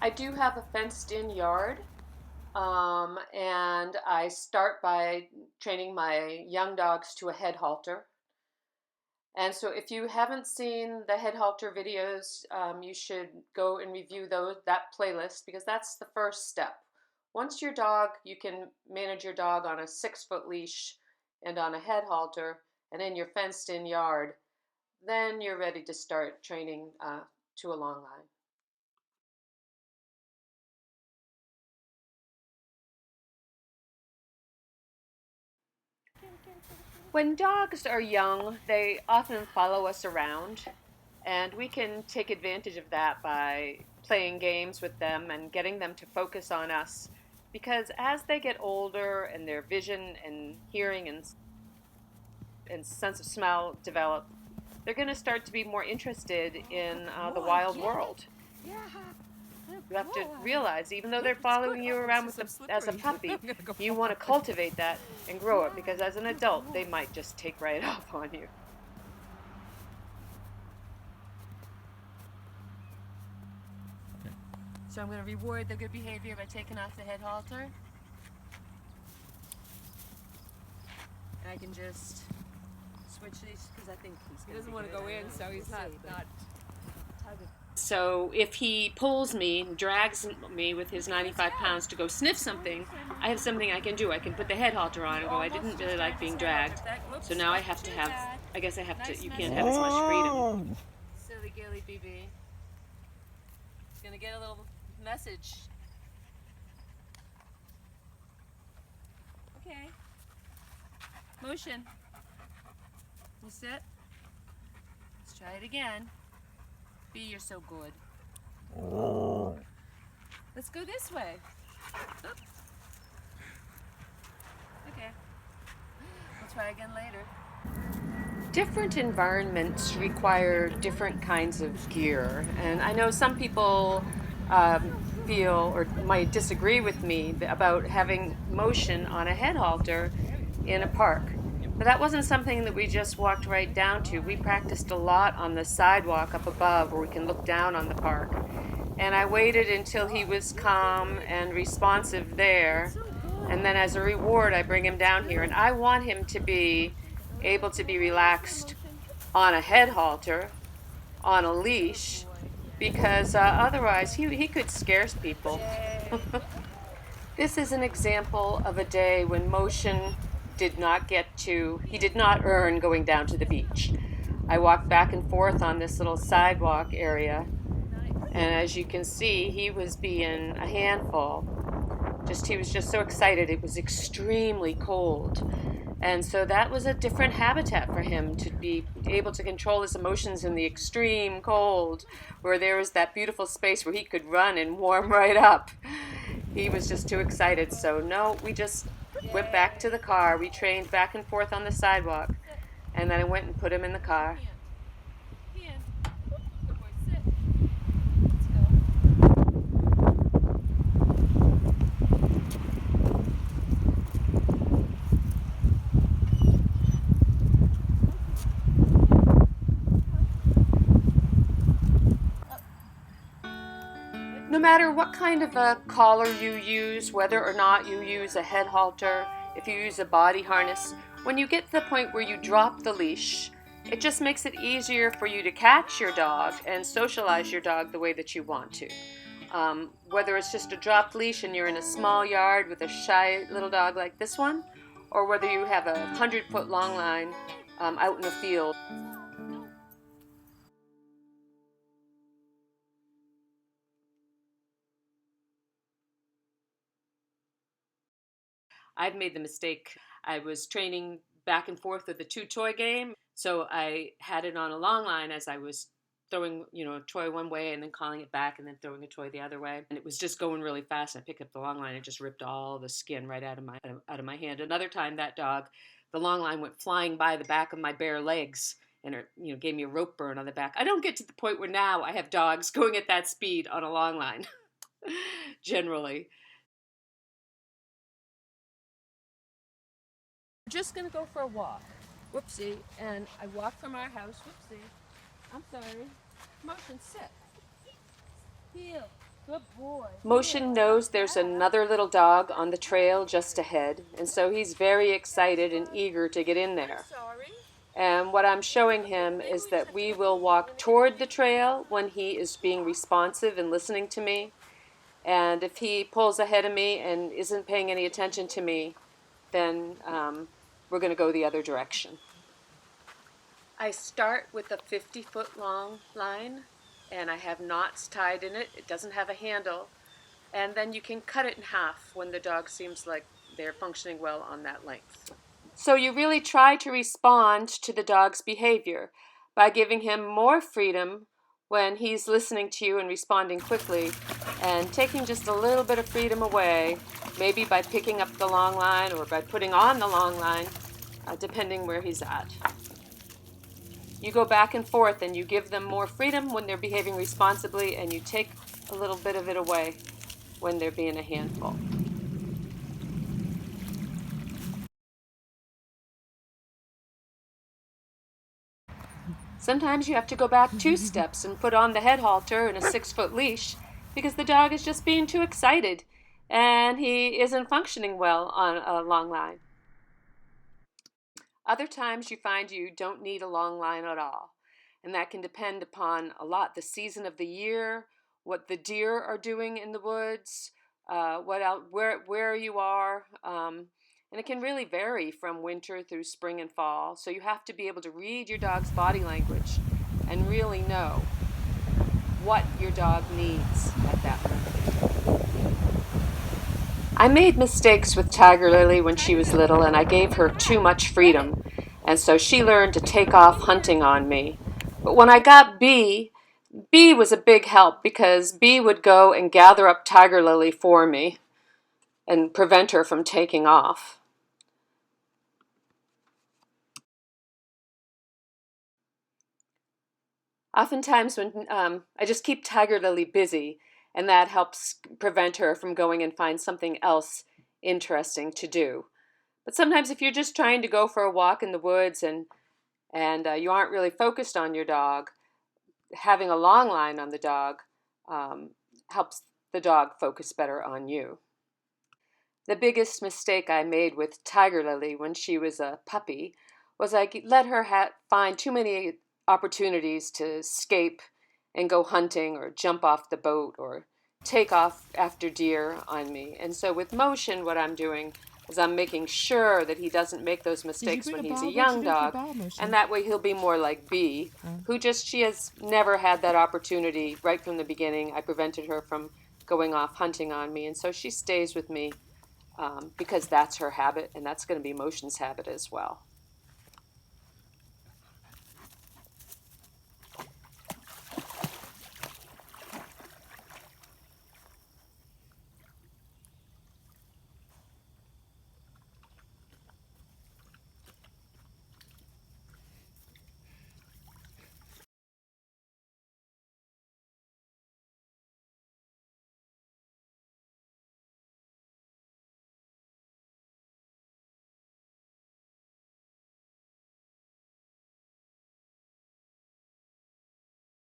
I do have a fenced-in yard, and I start by training my young dogs to a head halter. And so if you haven't seen the head halter videos, you should go and review that playlist because that's the first step. Once you can manage your dog on a 6-foot leash and on a head halter and in your fenced-in yard, then you're ready to start training to a long line. When dogs are young, they often follow us around, and we can take advantage of that by playing games with them and getting them to focus on us. Because as they get older and their vision and hearing and sense of smell develop, they're going to start to be more interested in the wild world. You have to realize, even though they're following you around as a puppy, you want to cultivate that and grow it, because as an adult, they might just take right off on you. So I'm going to reward the good behavior by taking off the head halter. And I can just switch these because I think he doesn't want to go in, so he's not tugging. So if he pulls me and drags me with his 95 pounds to go sniff something, I have something I can do. I can put the head halter on and go, I didn't really like being dragged. So now I have to have, I guess I have to, you can't have as much freedom. Silly Gilly BB. He's going to get a little message. Okay. Motion. You sit. Let's try it again. B, you're so good. Let's go this way. Oops. Okay. We'll try again later. Different environments require different kinds of gear, and I know some people feel or might disagree with me about having motion on a head halter in a park. But that wasn't something that we just walked right down to. We practiced a lot on the sidewalk up above where we can look down on the park. And I waited until he was calm and responsive there. And then as a reward, I bring him down here. And I want him to be able to be relaxed on a head halter, on a leash, because otherwise he could scare people. This is an example of a day when motion he did not earn going down to the beach. I walked back and forth on this little sidewalk area, and as you can see, he was being a handful. He was just so excited. It was extremely cold. And so that was a different habitat for him, to be able to control his emotions in the extreme cold, where there was that beautiful space where he could run and warm right up. He was just too excited. So no, we just went back to the car. We trained back and forth on the sidewalk, and then I went and put him in the car. No matter what kind of a collar you use, whether or not you use a head halter, if you use a body harness, when you get to the point where you drop the leash, it just makes it easier for you to catch your dog and socialize your dog the way that you want to. Whether it's just a dropped leash and you're in a small yard with a shy little dog like this one, or whether you have a 100-foot long line out in the field. I've made the mistake. I was training back and forth with the two-toy game, so I had it on a long line as I was throwing, a toy one way and then calling it back and then throwing a toy the other way. And it was just going really fast. I picked up the long line and just ripped all the skin right out of my hand. Another time, that dog, the long line went flying by the back of my bare legs and it, gave me a rope burn on the back. I don't get to the point where now I have dogs going at that speed on a long line, generally. We're just going to go for a walk. Whoopsie. And I walk from our house. Whoopsie. I'm sorry. Motion, sit. Heel. Good boy. Motion knows there's another little dog on the trail just ahead, and so he's very excited and eager to get in there. Sorry. And what I'm showing him is that we will walk toward the trail when he is being responsive and listening to me. And if he pulls ahead of me and isn't paying any attention to me, then we're going to go the other direction. I start with a 50-foot long line, and I have knots tied in it. It doesn't have a handle. And then you can cut it in half when the dog seems like they're functioning well on that length. So you really try to respond to the dog's behavior by giving him more freedom when he's listening to you and responding quickly, and taking just a little bit of freedom away, maybe by picking up the long line or by putting on the long line, depending where he's at. You go back and forth and you give them more freedom when they're behaving responsibly, and you take a little bit of it away when they're being a handful. Sometimes you have to go back 2 steps and put on the head halter and a 6-foot leash because the dog is just being too excited and he isn't functioning well on a long line. Other times you find you don't need a long line at all, and that can depend upon a lot: the season of the year, what the deer are doing in the woods, where you are, and it can really vary from winter through spring and fall. So you have to be able to read your dog's body language and really know what your dog needs at that moment. I made mistakes with Tiger Lily when she was little, and I gave her too much freedom, and so she learned to take off hunting on me. But when I got B was a big help because B would go and gather up Tiger Lily for me and prevent her from taking off. Oftentimes when I just keep Tiger Lily busy, and that helps prevent her from going and find something else interesting to do. But sometimes if you're just trying to go for a walk in the woods and you aren't really focused on your dog, having a long line on the dog helps the dog focus better on you. The biggest mistake I made with Tiger Lily when she was a puppy was I let her find too many opportunities to escape and go hunting or jump off the boat or take off after deer on me. And so with Motion, what I'm doing is I'm making sure that he doesn't make those mistakes when he's a young dog, and that way he'll be more like Bee, she has never had that opportunity right from the beginning. I prevented her from going off hunting on me, and so she stays with me because that's her habit, and that's going to be Motion's habit as well.